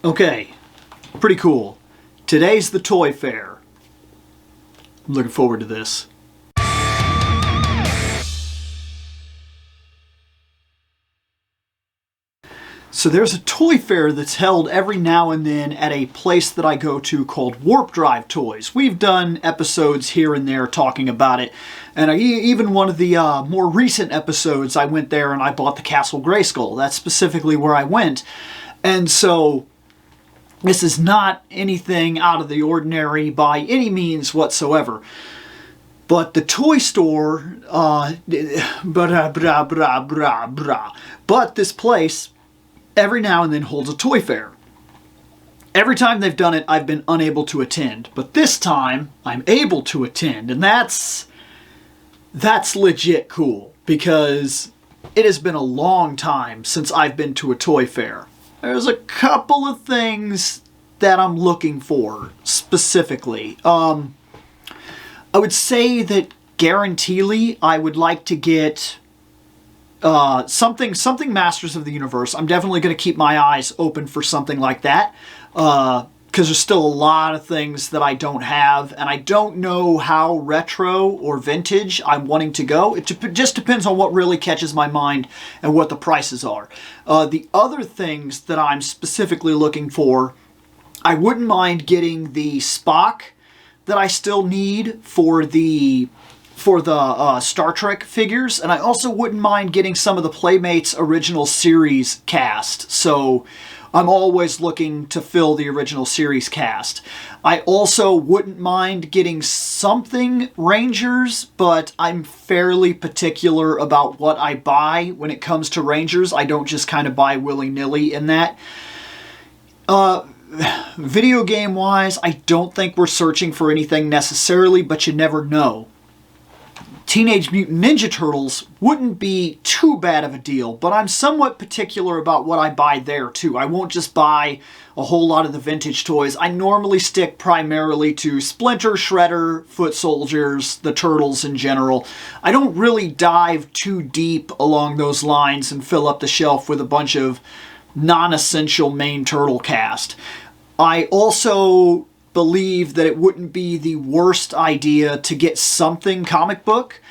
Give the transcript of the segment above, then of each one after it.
Okay, pretty cool. Today's the toy fair. I'm looking forward to this. So there's a toy fair that's held every now and then at a place that I go to called Warp Drive Toys. We've done episodes here and there talking about it, and even one of the more recent episodes I went there and I bought the Castle Grayskull. That's specifically where I went. And so this is not anything out of the ordinary by any means whatsoever. But the toy store, but this place every now and then holds a toy fair. Every time they've done it, I've been unable to attend. But this time, I'm able to attend. And that's legit cool. Because it has been a long time since I've been to a toy fair. There's a couple of things that I'm looking for, specifically. I would say that guaranteedly, I would like to get something Masters of the Universe. I'm definitely going to keep my eyes open for something like that, because there's still a lot of things that I don't have, and I don't know how retro or vintage I'm wanting to go. It just depends on what really catches my mind and what the prices are. The other things that I'm specifically looking for, I wouldn't mind getting the Spock that I still need for the Star Trek figures, and I also wouldn't mind getting some of the Playmates original series cast. So I'm always looking to fill the original series cast. I also wouldn't mind getting something Rangers, but I'm fairly particular about what I buy when it comes to Rangers. I don't just kind of buy willy-nilly in that. Video game wise, I don't think we're searching for anything necessarily, but you never know. Teenage Mutant Ninja Turtles wouldn't be too bad of a deal, but I'm somewhat particular about what I buy there too. I won't just buy a whole lot of the vintage toys. I normally stick primarily to Splinter, Shredder, Foot Soldiers, the Turtles in general. I don't really dive too deep along those lines and fill up the shelf with a bunch of non-essential main turtle cast. I also believe that it wouldn't be the worst idea to get something comic book.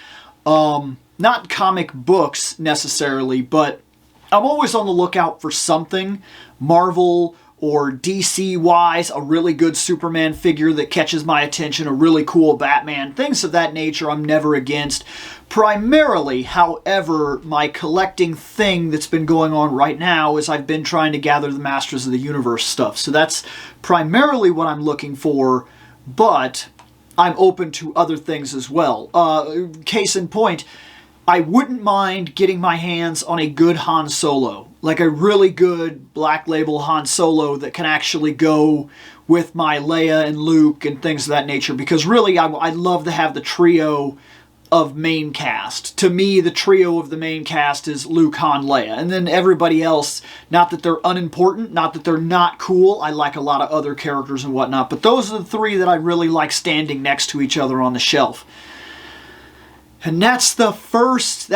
Not comic books necessarily, but I'm always on the lookout for something Marvel or DC-wise, a really good Superman figure that catches my attention, a really cool Batman, things of that nature I'm never against. Primarily, however, my collecting thing that's been going on right now is I've been trying to gather the Masters of the Universe stuff. So that's primarily what I'm looking for, but I'm open to other things as well. Case in point, I wouldn't mind getting my hands on a good Han Solo. Like a really good Black Label Han Solo that can actually go with my Leia and Luke and things of that nature. Because really, I'd love to have the trio of main cast. To me, the trio of the main cast is Luke, Han, Leia. And then everybody else, not that they're unimportant, not that they're not cool. I like a lot of other characters and whatnot. But those are the three that I really like standing next to each other on the shelf. And that's the first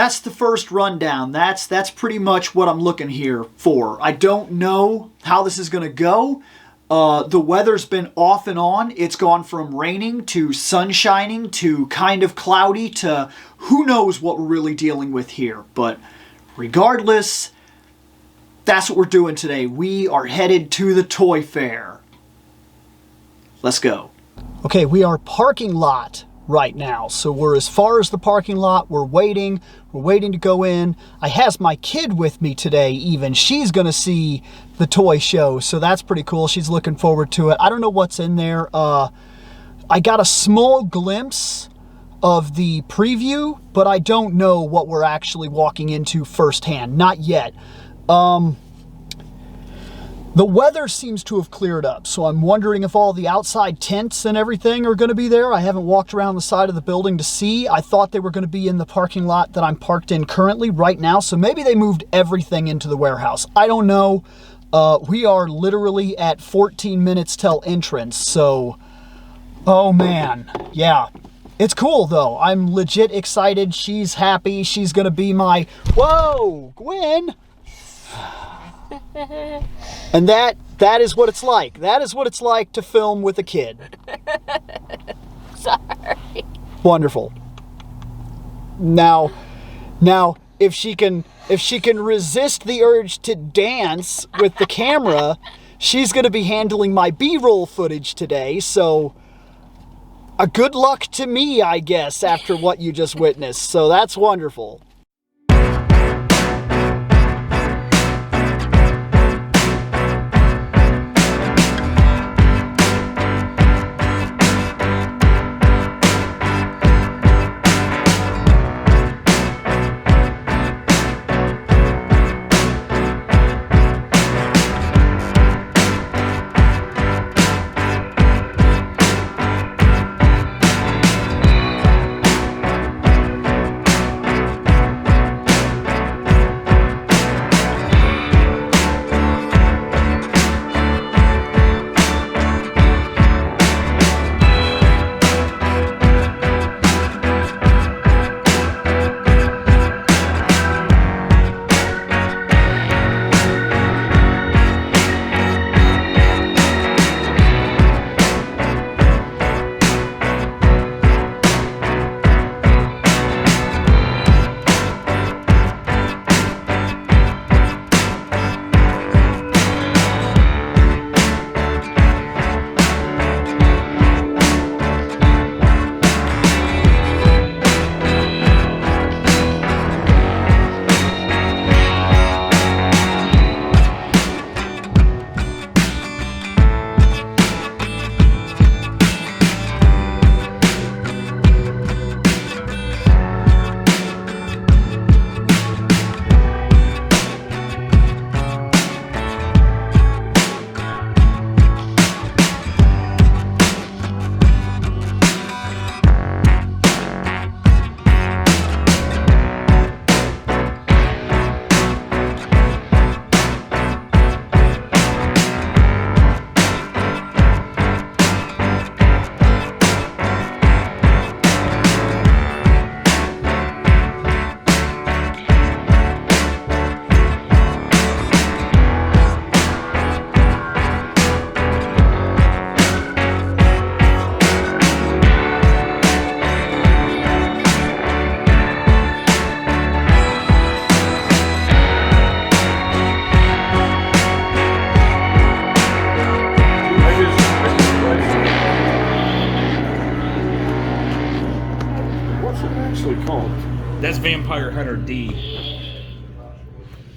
rundown. That's pretty much what I'm looking here for. I don't know how this is going to go. The weather's been off and on. It's gone from raining to sun shining to kind of cloudy to who knows what we're really dealing with here. But regardless, that's what we're doing today. We are headed to the toy fair. Let's go. Okay, we are parking lot right now. So we're as far as the parking lot. We're waiting to go in. I has my kid with me today even. She's going to see the toy show, so that's pretty cool. She's looking forward to it. I don't know what's in there. I got a small glimpse of the preview, but I don't know what we're actually walking into firsthand. Not yet. The weather seems to have cleared up, so I'm wondering if all the outside tents and everything are going to be there. I haven't walked around the side of the building to see. I thought they were going to be in the parking lot that I'm parked in currently right now, so maybe they moved everything into the warehouse. I don't know. We are literally at 14 minutes till entrance, so oh man, yeah. It's cool though. I'm legit excited. She's happy. She's going to be my, whoa, Gwen. And that That is what it's like. That is what it's like to film with a kid. Sorry. Wonderful. Now, if she can resist the urge to dance with the camera, she's going to be handling my B-roll footage today. So, a good luck to me, I guess, after what you just witnessed. So that's wonderful. That's Vampire Hunter D.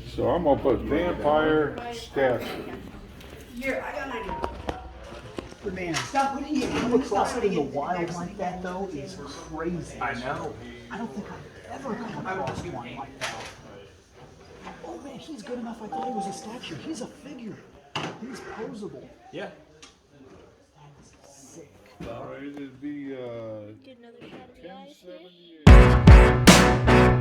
So I'm gonna put vampire statue. Here, I got an idea. But man, stop when he come across it in the wild like that though is crazy. I know. I don't think I've ever come across one like that. Oh man, he's good enough. I thought he was a statue. He's a figure. He's posable. Yeah. Sick. It'd be Get another shot of the ice, dude. 1078.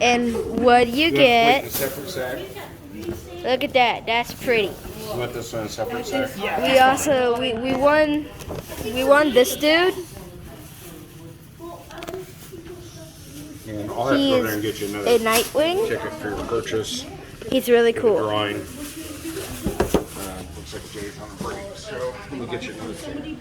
And what you You get? want to put it in a separate sack? Look at that. That's pretty. You want this in a separate sack? We also we won this dude. And I'll have to He go there and get you is another a Nightwing. ticket for your purchase. He's really The cool. drawing. Looks like Jay's on a break, so let me get you another ticket.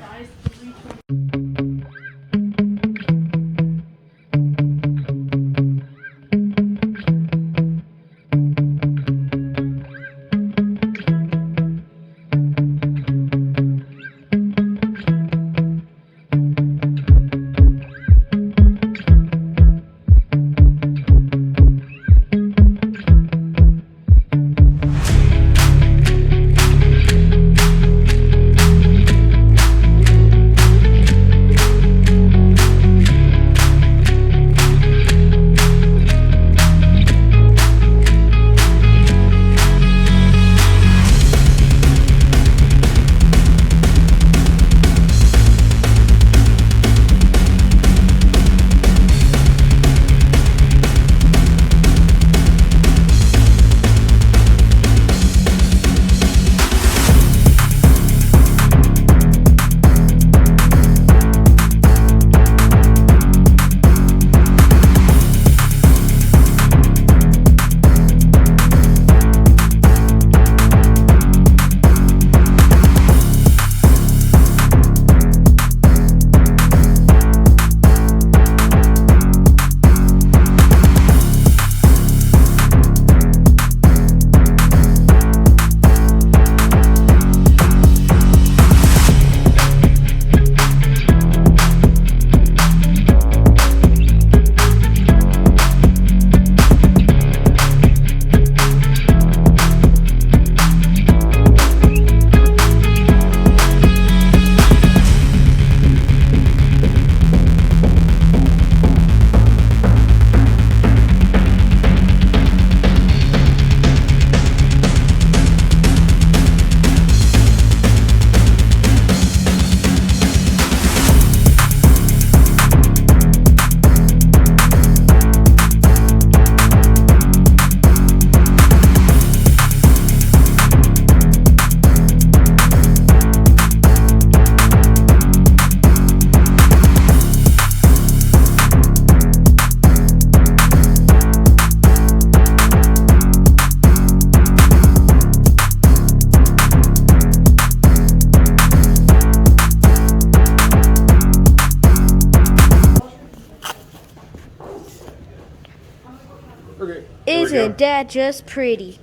Okay. Isn't that just pretty?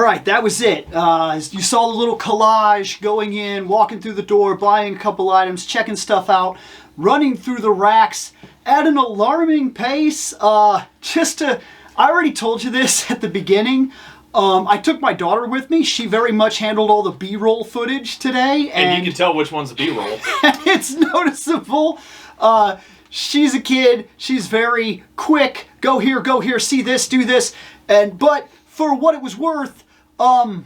right, that was it. You saw the little collage going in, walking through the door, buying a couple items, checking stuff out, running through the racks at an alarming pace. I already told you this at the beginning. I took my daughter with me. She very much handled all the B-roll footage today. And you can tell which one's the B-roll. It's noticeable. She's a kid. She's very quick. Go here, see this, do this. But for what it was worth, I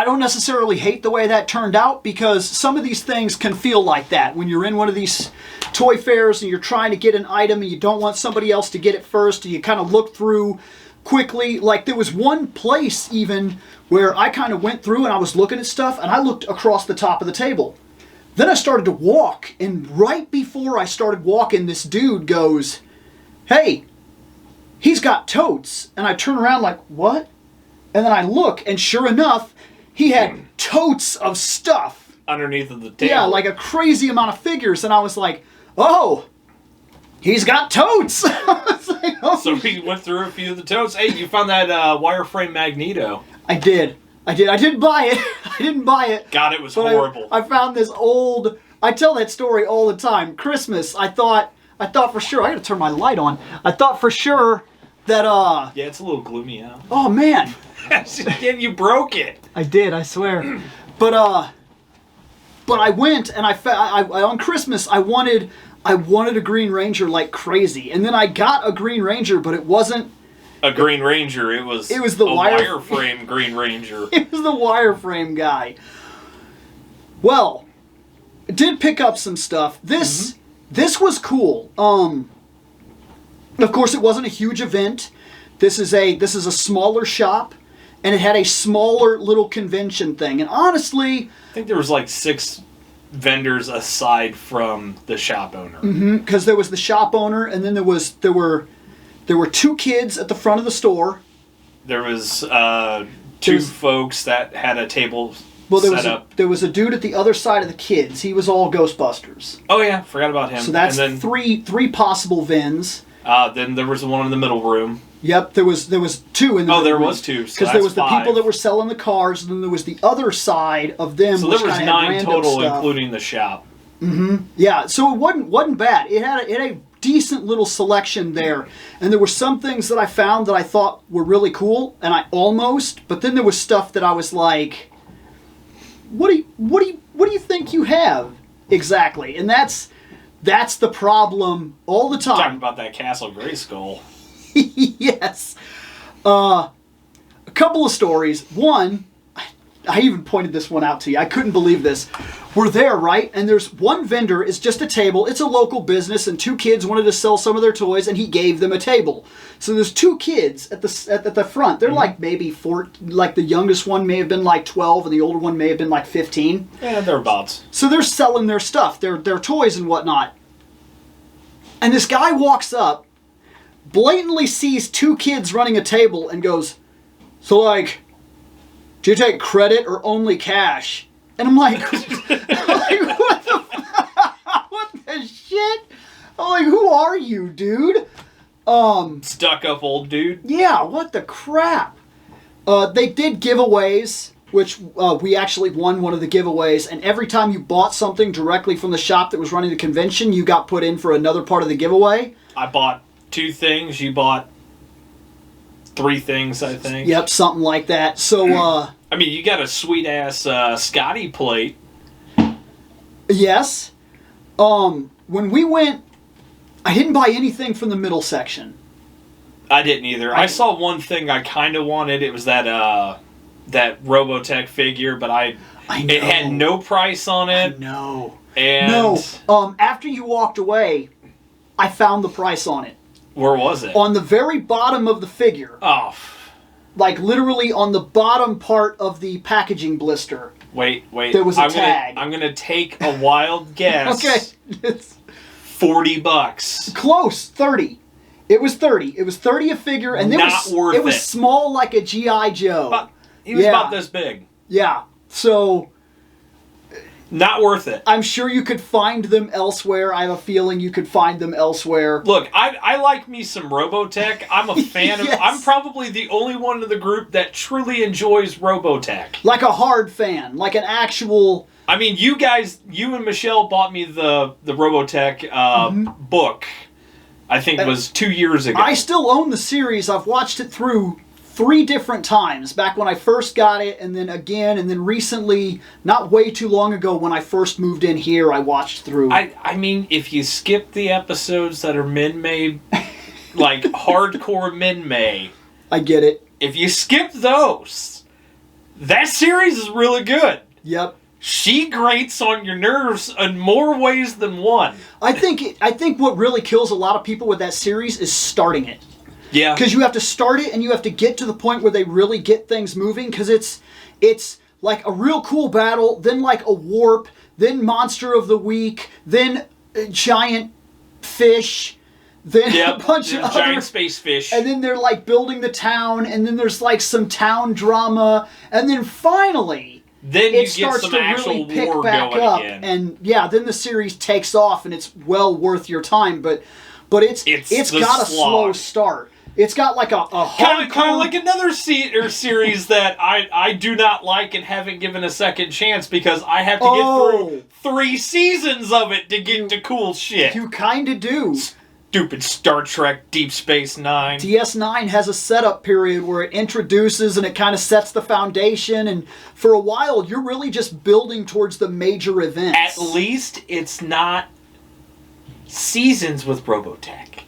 don't necessarily hate the way that turned out, because some of these things can feel like that when you're in one of these toy fairs and you're trying to get an item and you don't want somebody else to get it first, and you kind of look through quickly. Like, there was one place even where I kind of went through and I was looking at stuff and I looked across the top of the table. Then I started to walk, and right before I started walking, this dude goes, "Hey, he's got totes." And I turn around like, "What?" And then I look, and sure enough, he had totes of stuff underneath of the table. Yeah, like a crazy amount of figures. And I was like, "Oh, he's got totes." I was like, "Oh." So we went through a few of the totes. Hey, you found that wireframe Magneto. I did. I didn't buy it. I didn't buy it. God, it was but horrible. I found this old... I tell that story all the time. Christmas, I thought for sure... I gotta turn my light on. I thought for sure that... Yeah, it's a little gloomy out. Oh, man. Again, you broke it. I did, I swear. But I went and I on Christmas I wanted a Green Ranger like crazy, and then I got a Green Ranger, but it wasn't a Green Ranger. It was the wireframe Green Ranger. It was the wireframe guy. Well, I did pick up some stuff. This was cool. Of course, it wasn't a huge event. This is a smaller shop. And it had a smaller little convention thing. And honestly... I think there was like 6 vendors aside from the shop owner. Because there was the shop owner, and then there were 2 kids at the front of the store. There was 2 folks that had a table set up. There was a dude at the other side of the kids. He was all Ghostbusters. Oh yeah, forgot about him. So that's three possible Vins. Then there was the one in the middle room. Yep, there was 2 in the there was 2. Because there was the people that were selling the cars, and then there was the other side of them. So there was 9 total, including the shop. Yeah, so it wasn't bad. It had a decent little selection there, and there were some things that I found that I thought were really cool, and but then there was stuff that I was like, what do you think you have exactly? And that's the problem all the time. Talking about that Castle Grayskull. Yes. A couple of stories. One, I even pointed this one out to you. I couldn't believe this. We're there, right? And there's one vendor. It's just a table. It's a local business, and 2 kids wanted to sell some of their toys, and he gave them a table. So there's 2 kids at the front. They're like maybe 4. Like the youngest one may have been like 12, and the older one may have been like 15. Yeah, thereabouts. So they're selling their stuff, their toys and whatnot. And this guy walks up, blatantly sees 2 kids running a table, and goes, "So, like, do you take credit or only cash?" And I'm like, what the shit? I'm like, who are you, dude? Stuck up old dude. Yeah, what the crap? They did giveaways, which we actually won one of the giveaways, and every time you bought something directly from the shop that was running the convention, you got put in for another part of the giveaway. I bought 2 things. You bought 3 things, I think. Yep, something like that. So, I mean, you got a sweet-ass Scotty plate. Yes. When we went, I didn't buy anything from the middle section. I didn't either. I saw one thing I kind of wanted. It was that Robotech figure, but I know. It had no price on it. No. And no. After you walked away, I found the price on it. Where was it? On the very bottom of the figure. Oh. Like literally on the bottom part of the packaging blister. Wait. There was a tag. I'm gonna take a wild guess. Okay. It's $40. Close. 30. It was 30. It was 30 a figure, and it was small like a G.I. Joe. He was about this big. Yeah. So Not worth it. I'm sure you could find them elsewhere. I have a feeling you could find them elsewhere. Look, I like me some Robotech. I'm a fan Yes. of... I'm probably the only one in the group that truly enjoys Robotech. Like a hard fan. Like an actual... I mean, you and Michelle bought me the Robotech book. I think it was 2 years ago. I still own the series. I've watched it through 3 different times. Back when I first got it, and then again, and then recently, not way too long ago when I first moved in here, I watched through. I mean, if you skip the episodes that are Min-May, like hardcore Min-May, I get it. if you skip those, that series is really good. Yep. She grates on your nerves in more ways than one. I think what really kills a lot of people with that series is starting it. Yeah. Because you have to start it and you have to get to the point where they really get things moving, because it's like a real cool battle, then like a warp, then monster of the week, then a giant fish, then a bunch of giant other space fish. and then they're like building the town, and then there's like some town drama, and then finally then you it get starts some to actual really pick war back going up, again. and yeah, then the series takes off, and it's well worth your time. But it's the got a slow slog. start. It's got like a Kind hardcore... of like another series that I do not like and haven't given a second chance because I have to get through 3 seasons of it to get to cool shit. You kind of do. Stupid Star Trek Deep Space Nine. DS9 has a setup period where it introduces and it kind of sets the foundation, and for a while you're really just building towards the major events. At least it's not seasons with Robotech.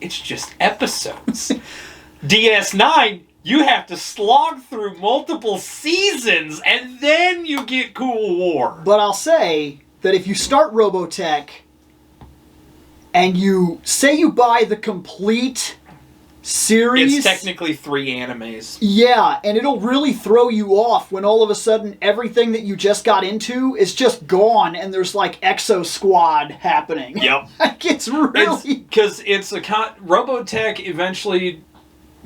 It's just episodes. DS9, you have to slog through multiple seasons and then you get Cool War. But I'll say that if you start Robotech and you say you buy the complete series... It's technically 3 animes. Yeah, and it'll really throw you off when all of a sudden everything that you just got into is just gone and there's like Exo Squad happening. Yep. Like it's really... Because Robotech eventually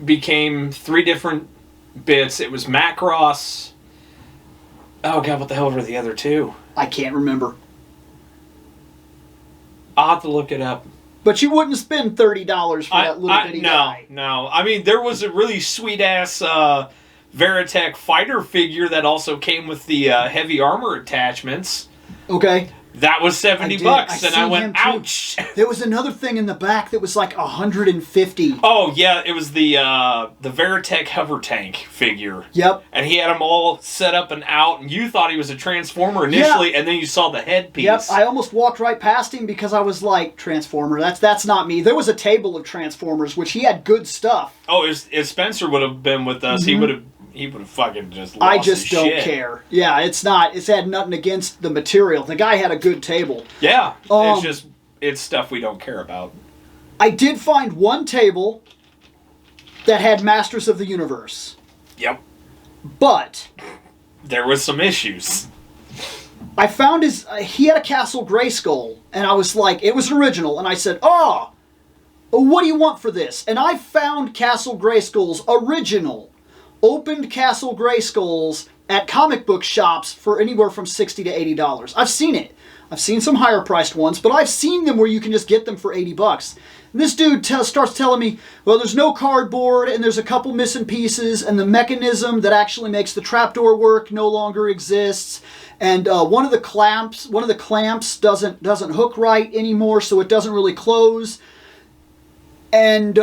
became 3 different bits. It was Macross. Oh god, what the hell were the other 2? I can't remember. I'll have to look it up. But you wouldn't spend $30 for that little bitty guy. No. I mean, there was a really sweet-ass Veritech fighter figure that also came with the heavy armor attachments. Okay. That was $70, and I went, ouch! There was another thing in the back that was like $150. Oh, yeah, it was the Veritech hover tank figure. Yep. And he had them all set up and out, and you thought he was a Transformer initially, and then you saw the headpiece. Yep, I almost walked right past him because I was like, Transformer, that's not me. There was a table of Transformers, which he had good stuff. Oh, if Spencer would have been with us, he would have fucking just lost I just his don't shit. care. Yeah, it's had nothing against the material. The guy had a good table. Yeah, it's stuff we don't care about. I did find one table that had Masters of the Universe. Yep. But there was some issues. I found he had a Castle Grayskull, and I was like, it was an original, and I said, oh, what do you want for this? And I found Castle Grayskull's original, opened Castle Grayskulls at comic book shops for anywhere from $60 to $80. I've seen it. I've seen some higher priced ones, but I've seen them where you can just get them for $80. And this dude starts telling me, well, there's no cardboard, and there's a couple missing pieces, and the mechanism that actually makes the trapdoor work no longer exists, and one of the clamps doesn't hook right anymore, so it doesn't really close. And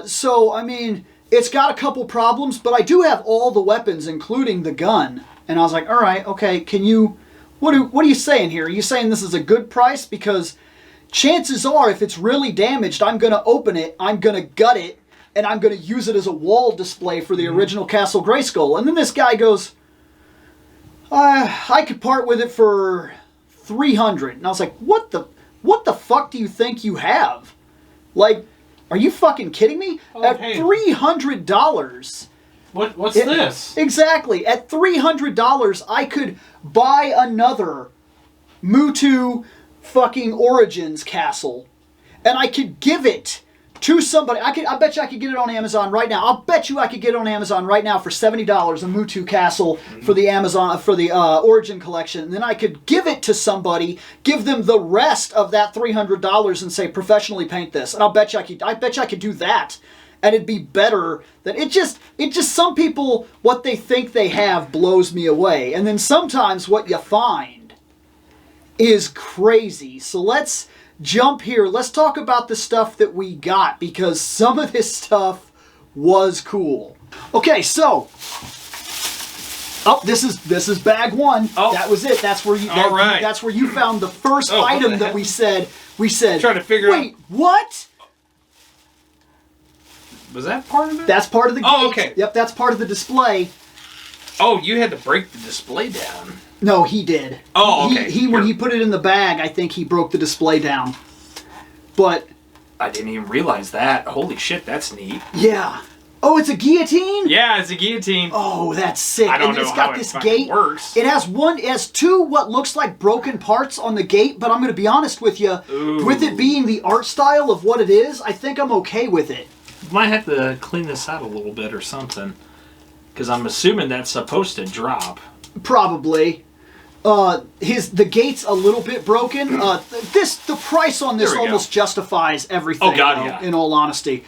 so, I mean, it's got a couple problems, but I do have all the weapons, including the gun. And I was like, all right, okay, what are you saying here? Are you saying this is a good price? Because chances are, if it's really damaged, I'm going to open it, I'm going to gut it, and I'm going to use it as a wall display for the original Castle Grayskull. And then this guy goes, I could part with it for $300. And I was like, what the fuck do you think you have? Like, are you fucking kidding me? At $300. What's this? Exactly. At $300, I could buy another Mutu fucking Origins castle, and I could give it to somebody. I bet you I could get it on Amazon right now. I'll bet you I could get it on Amazon right now for $70, a Mutu Castle for the Amazon, for the Origin Collection. And then I could give it to somebody, give them the rest of that $300 and say, professionally paint this. And I bet you I could do that. And it'd be better than it just some people, what they think they have blows me away. And then sometimes what you find is crazy. So let's jump here. Let's talk about the stuff that we got, because some of this stuff was cool. Okay, so this is bag one. Oh, that was it. That's where you. All right. That's where you found the first item that we said. Trying to figure out. Wait, what? Was that part of it? That's part of the gate. Oh, okay. Yep, that's part of the display. Oh, you had to break the display down. No, he did. Oh, okay. He when he put it in the bag, I think he broke the display down. But I didn't even realize that. Holy shit, that's neat. yeah. Oh, it's a guillotine? Yeah, it's a guillotine. Oh, that's sick. I don't and know it's got how this it fucking gate. works. It has two what looks like broken parts on the gate, but I'm going to be honest with you. Ooh. With it being the art style of what it is, I think I'm okay with it. Might have to clean this out a little bit or something, because I'm assuming that's supposed to drop. Probably. The gate's a little bit broken. The price on this There we almost justifies everything. Oh, God, though, yeah. In all honesty,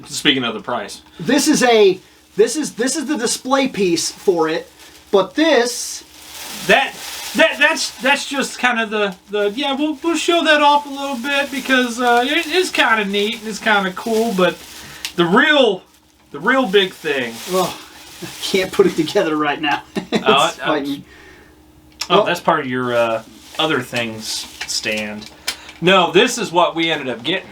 Speaking of the price, this is the display piece for it, but that's just kind of the yeah. We'll show that off a little bit because it is kind of neat and it's kind of cool, but the real big thing. Oh, I can't put it together right now. It's fighting. Oh, that's part of your other things stand. No, this is what we ended up getting.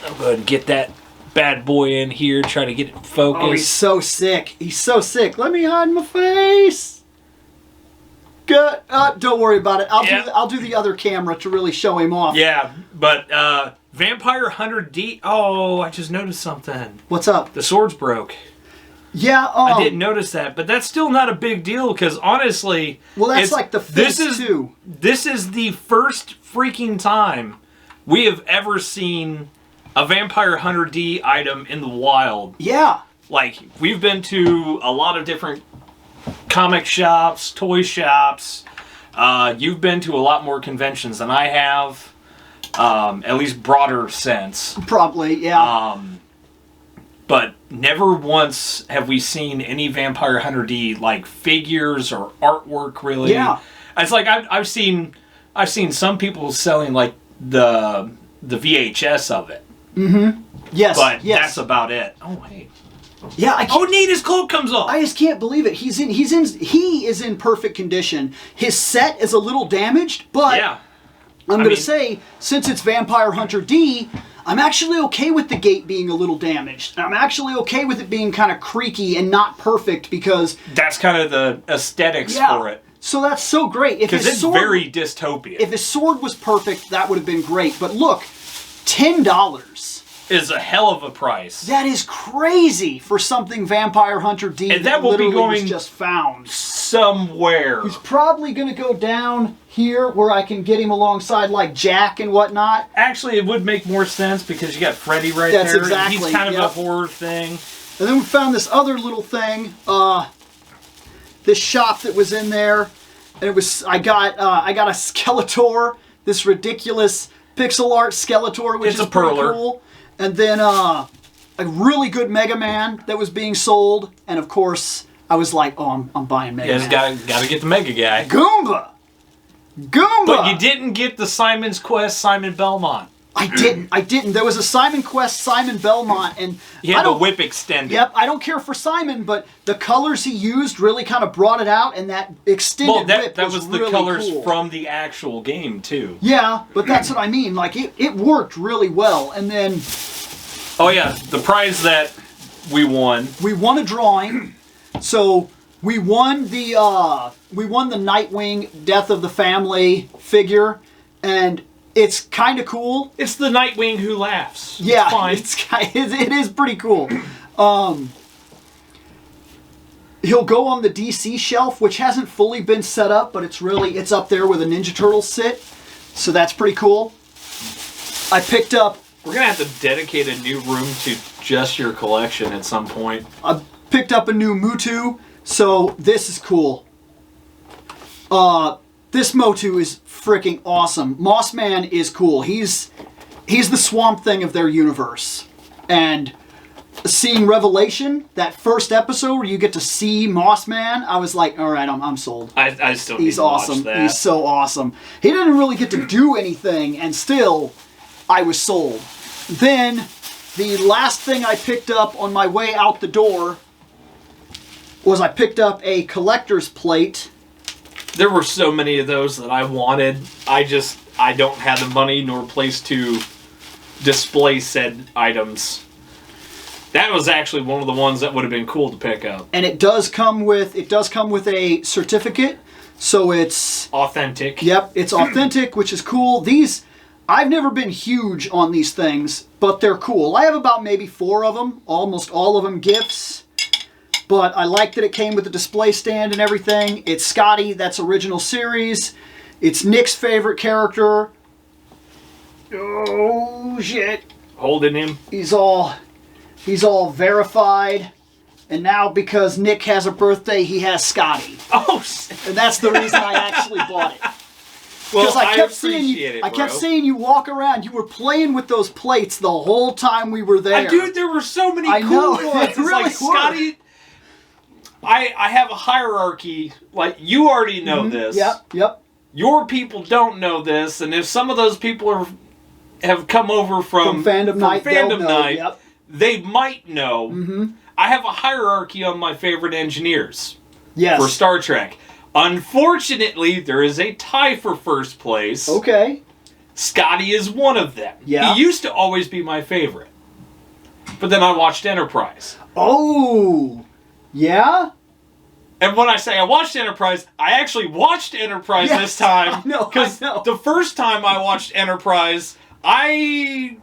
I'll go ahead and get that bad boy in here, try to get it focused. Oh, he's so sick. He's so sick. Let me hide my face. Good. Don't worry about it. I'll do the other camera to really show him off. Yeah, but Vampire Hunter D. Oh, I just noticed something. What's up? The swords broke. Yeah, I didn't notice that, but that's still not a big deal because honestly, well, that's like the fifth too. This is the first freaking time we have ever seen a Vampire Hunter D item in the wild. Yeah, like we've been to a lot of different comic shops, toy shops. You've been to a lot more conventions than I have, at least broader sense. Probably, yeah. But never once have we seen any Vampire Hunter D like figures or artwork really. Yeah. It's like I've seen some people selling like the VHS of it. Mm-hmm. Yes. But yes. that's about it. Oh hey. Yeah. Oh neat, his cloak comes off. I just can't believe it. He is in perfect condition. His set is a little damaged, but yeah. I'm going to say, since it's Vampire Hunter D, I'm actually okay with the gate being a little damaged. I'm actually okay with it being kind of creaky and not perfect because that's kind of the aesthetics for it. So that's so great. Because it's very dystopian. If his sword was perfect, that would have been great. But look, $10 is a hell of a price. That is crazy for something Vampire Hunter D and that will be going was just found somewhere. He's probably going to go down here where I can get him alongside like Jack and whatnot. Actually, it would make more sense because you got Freddy right there. That's exactly. He's kind of a horror thing. And then we found this other little thing, this shop that was in there, and it was I got a Skeletor, this ridiculous pixel art Skeletor, which is pretty cool. And then a really good Mega Man that was being sold, and of course I was like, oh, I'm buying Mega Man. Yeah, got to get the Mega guy. Goomba. But you didn't get the Simon's Quest Simon Belmont. I didn't. There was a Simon Quest Simon Belmont, and he had the whip extended. Yep, I don't care for Simon, but the colors he used really kind of brought it out, and that extended whip that was the really colors cool. from the actual game too. Yeah, but that's what I mean. Like it worked really well, and then. Oh yeah, the prize that we won. We won a drawing, so we won the Nightwing Death of the Family figure, and. It's kind of cool. It's the Nightwing who laughs. Yeah, it's fine. It is pretty cool. He'll go on the DC shelf, which hasn't fully been set up, but it's up there where the Ninja Turtles sit. So that's pretty cool. I picked up We're gonna have to dedicate a new room to just your collection at some point. I picked up a new Mutu, so this is cool. This Motu is freaking awesome. Mossman is cool. He's the Swamp Thing of their universe. And seeing Revelation, that first episode where you get to see Mossman, I was like, all right, I'm sold. I still need He's to watch awesome. that. He's so awesome. He didn't really get to do anything, and still, I was sold. Then, the last thing I picked up on my way out the door was I picked up a collector's plate. There were so many of those that I wanted. I don't have the money nor place to display said items. That was actually one of the ones that would have been cool to pick up. And it does come with a certificate, so it's authentic. Yep, it's authentic, which is cool. These, I've never been huge on these things, but they're cool. I have about maybe 4 of them, almost all of them gifts. But I like that it came with a display stand and everything. It's Scotty, that's original series. It's Nick's favorite character. Oh shit. Holding him. He's all verified. And now because Nick has a birthday, he has Scotty. Oh, and that's the reason I actually bought it. Well, Because I kept seeing you. it, I kept bro. seeing you walk around. You were playing with those plates the whole time we were there. Dude, there were so many I cool know, ones. they It's really like Scotty. I have a hierarchy. Like, you already know this. Yep. Your people don't know this, and if some of those people have come over from Fandom Night, they'll know, yep. they might know. Mm-hmm. I have a hierarchy on my favorite engineers Yes. for Star Trek. Unfortunately, there is a tie for first place. Okay. Scotty is one of them. Yeah. He used to always be my favorite. But then I watched Enterprise. Oh. Yeah? And when I say I watched Enterprise, I actually watched Enterprise Yes, this time. I know. Because the first time I watched Enterprise, I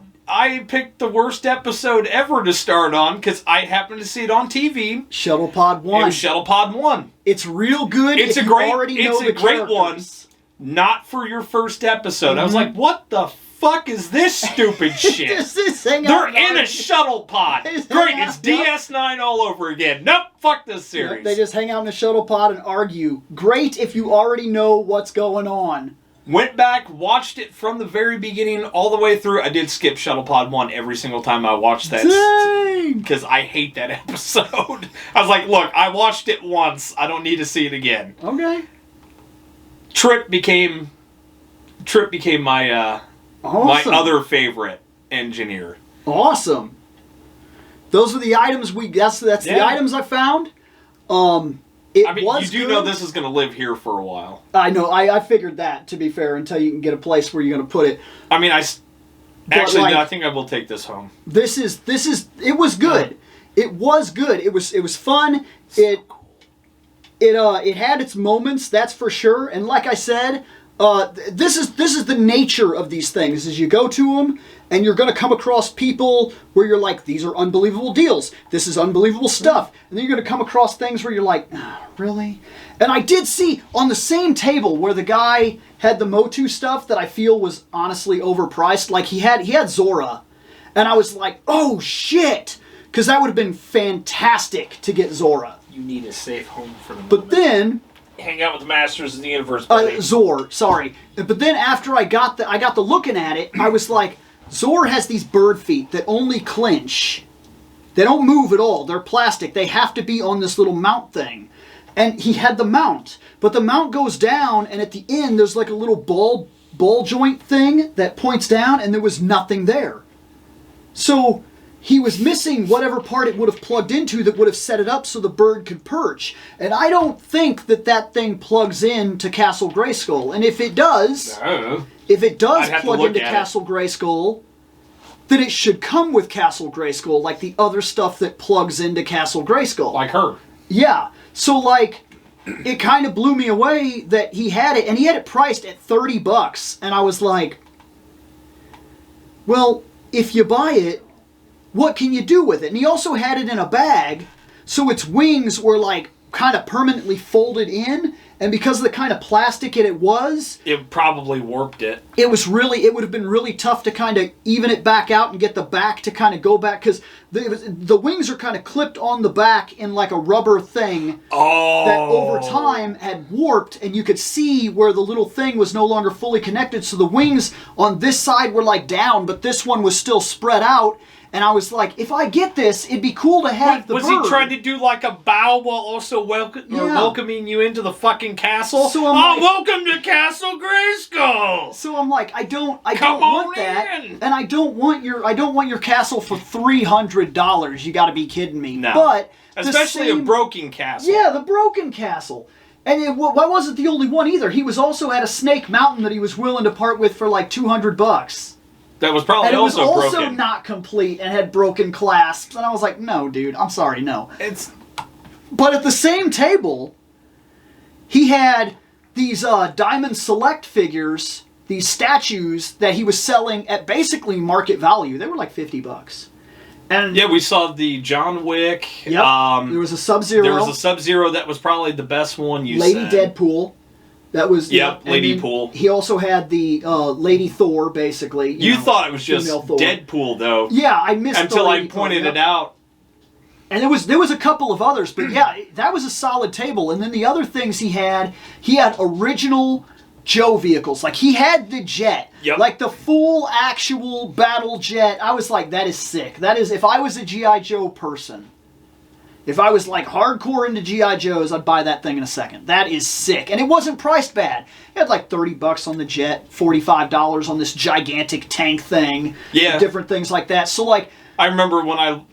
picked the worst episode ever to start on because I happened to see it on TV. Shuttle Pod 1. It was Shuttle Pod 1. It's real good. It's if a you great, already know it's a the great one. characters. Not for your first episode. I was Mhm. like, what the fuck is this stupid shit? This is hang They're out in a on- shuttle pod. They just Great, hang it's out, yep. DS9 all over again. Nope, fuck this Yep, series. they just hang out in a shuttle pod and argue. Great if you already know what's going on. Went back, watched it from the very beginning all the way through. I did skip Shuttle Pod 1 every single time I watched that. Dang! Because I hate that episode. I was like, look, I watched it once. I don't need to see it again. Okay. Trip became my Awesome. my other favorite engineer. Awesome. Those are the items that's the Yeah. items I found. I mean, was you do good. know this is going to live here for a while. I know. I figured that, to be fair, until you can get a place where you're going to put it. I mean, But, actually, like, no, I think I will take this home. This is it was good. It was good. It was fun. It had its moments, that's for sure. And like I said, this is the nature of these things. Is you go to them and you're going to come across people where you're like, these are unbelievable deals. This is unbelievable stuff. And then you're going to come across things where you're like, really? And I did see on the same table where the guy had the Motu stuff that I feel was honestly overpriced. Like he had Zora. And I was like, oh shit. Because that would have been fantastic to get Zora. You need a safe home for the But then hang out with the Masters of the Universe, buddy. Zor, sorry. But then after I got the looking at it, I was like, Zor has these bird feet that only clinch. They don't move at all. They're plastic. They have to be on this little mount thing. And he had the mount. But the mount goes down, and at the end, there's like a little ball joint thing that points down, and there was nothing there. So he was missing whatever part it would have plugged into that would have set it up so the bird could perch. And I don't think that thing plugs in to Castle Grayskull. And if it does, Oh. if it does I'd have to plug look into at it. Castle Grayskull, then it should come with Castle Grayskull, like the other stuff that plugs into Castle Grayskull. Like her. Yeah. So, like, it kind of blew me away that he had it, and he had it priced at $30. And I was like, well, if you buy it, what can you do with it? And he also had it in a bag, so its wings were, like, kind of permanently folded in, and because of the kind of plastic it was, It probably warped it. it would have been really tough to kind of even it back out and get the back to kind of go back, because the wings are kind of clipped on the back in like a rubber thing that over time had warped, and you could see where the little thing was no longer fully connected, so the wings on this side were like down, but this one was still spread out. And I was like, if I get this, it'd be cool to have the Was bird. he trying to do like a bow while also welcoming you into the fucking castle? So I'm like, welcome to Castle Grayskull! So I'm like, I don't Come want on that, in. and I don't want your castle for $300. You got to be kidding me. No. But Especially a broken castle. Yeah, the broken castle. And I wasn't the only one either. He was also at a Snake Mountain that he was willing to part with for like $200. That was probably And it was also broken. not complete and had broken clasps. And I was like, no, dude, I'm sorry, no. But at the same table, he had these Diamond Select figures, these statues that he was selling at basically market value. They were like $50. And yeah, we saw the John Wick. Yep. There was a Sub-Zero. There was a Sub-Zero that was probably the best one you Lady said. Deadpool. That was Yep, and Lady then Pool. He also had the Lady Thor, basically. You know, thought it was just female Thor. Deadpool, though. Yeah, I missed until the I Lady Thor, pointed yep. it out. And there was a couple of others, but yeah, that was a solid table. And then the other things he had original Joe vehicles. Like he had the jet, Yep. like the full actual battle jet. I was like, that is sick. That is, if I was a G.I. Joe person. If I was like hardcore into G.I. Joes, I'd buy that thing in a second. That is sick. And it wasn't priced bad. It had like $30 on the jet, $45 on this gigantic tank thing. Yeah. Different things like that. So like... I remember when I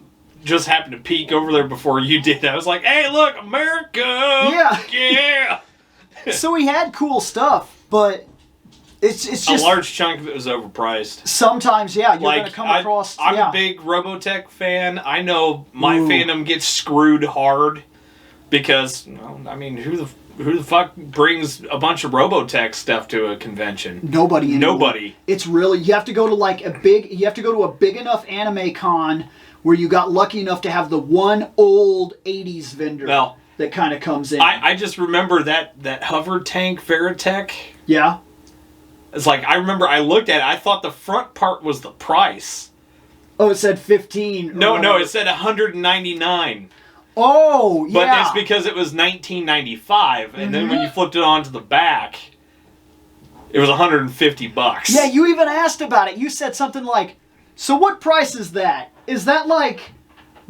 just happened to peek over there before you did. I was like, hey, look, America! Yeah. Yeah! So he had cool stuff, but it's just... A large chunk of it was overpriced. Sometimes, yeah, you're going to come across... I'm yeah. a big Robotech fan. I know my fandom gets screwed hard because, well, I mean, who the fuck brings a bunch of Robotech stuff to a convention? Nobody anymore. Nobody. It's really... You have to go to like a big enough anime con where you got lucky enough to have the one old 80s vendor that kind of comes in. I just remember that hover tank Veritech. Yeah. It's like, I remember I looked at it, I thought the front part was the price. Oh, it said 15. No, it said $199. Oh, yeah. But it's because it was 1995, and then when you flipped it onto the back, it was $150. Yeah, you even asked about it. You said something like, so what price is that? Is that like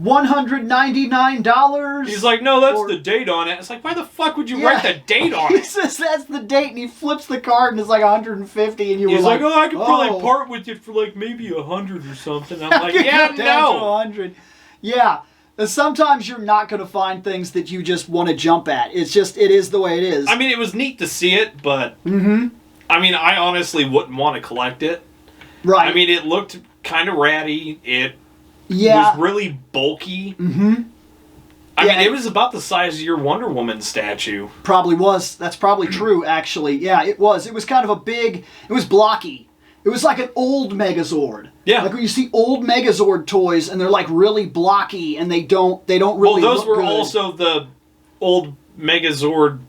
$199? He's like, no, that's the date on it. It's like, why the fuck would you write the date on He it? says that's the date, and he flips the card, and it's like 150, and He's like, oh, I could probably part with it for like maybe 100 or something. I'm like, yeah, Go down to no. 100. Yeah. Sometimes you're not going to find things that you just want to jump at. It is the way it is. I mean, it was neat to see it, but I mean, I honestly wouldn't want to collect it. Right. I mean, it looked kind of ratty. It was really bulky. I mean, it was about the size of your Wonder Woman statue. Probably was. That's probably true, actually. Yeah, it was. It was kind of a big... It was blocky. It was like an old Megazord. Yeah. Like when you see old Megazord toys, and they're like really blocky, and they don't really Well, those look were good. also the old Megazord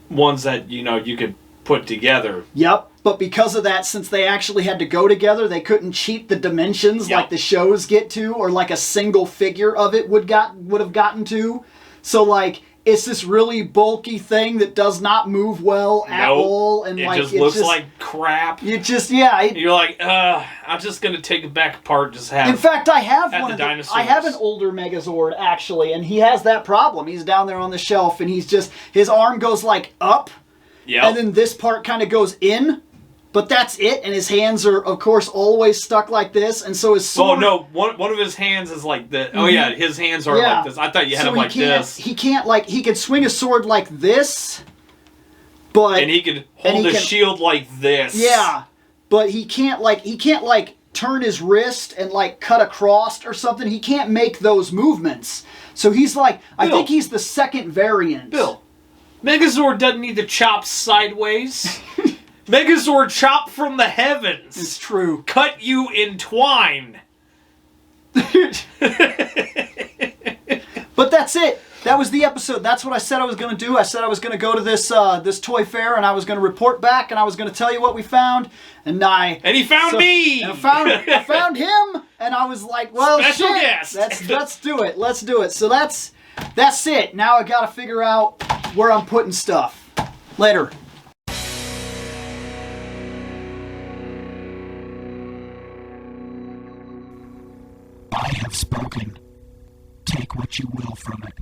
ones that, you could put together. Yep. But because of that, since they actually had to go together, they couldn't cheat the dimensions like the shows get to, or like a single figure of it would have gotten to. So like it's this really bulky thing that does not move well at all, and it like just looks like crap. You're like, I'm just gonna take it back apart. Just have. In fact, I have one of the the dinosaurs. I have an older Megazord actually, and he has that problem. He's down there on the shelf, and his arm goes like up, and then this part kind of goes in. But that's it, and his hands are, of course, always stuck like this, and so his sword... Oh, no, one of his hands is like this. Oh, yeah, his hands are like this. I thought you had him like this. He can't, like, he could swing a sword like this, but... And he could hold a shield like this. Yeah, but he can't, turn his wrist and, like, cut across or something. He can't make those movements. So he's like, I think he's the second variant. Bill, Megazord doesn't need to chop sideways. Megazord chop from the heavens. It's true. Cut you in twine. But that's it. that was the episode. That's what I said I was going to do. I said I was going to go to this this toy fair and I was going to report back and I was going to tell you what we found. And he found me. And I found him. And I was like, well, special shit. guest. Let's do it. Let's do it. So that's it. Now I got to figure out where I'm putting stuff. Later. I have spoken. Take what you will from it.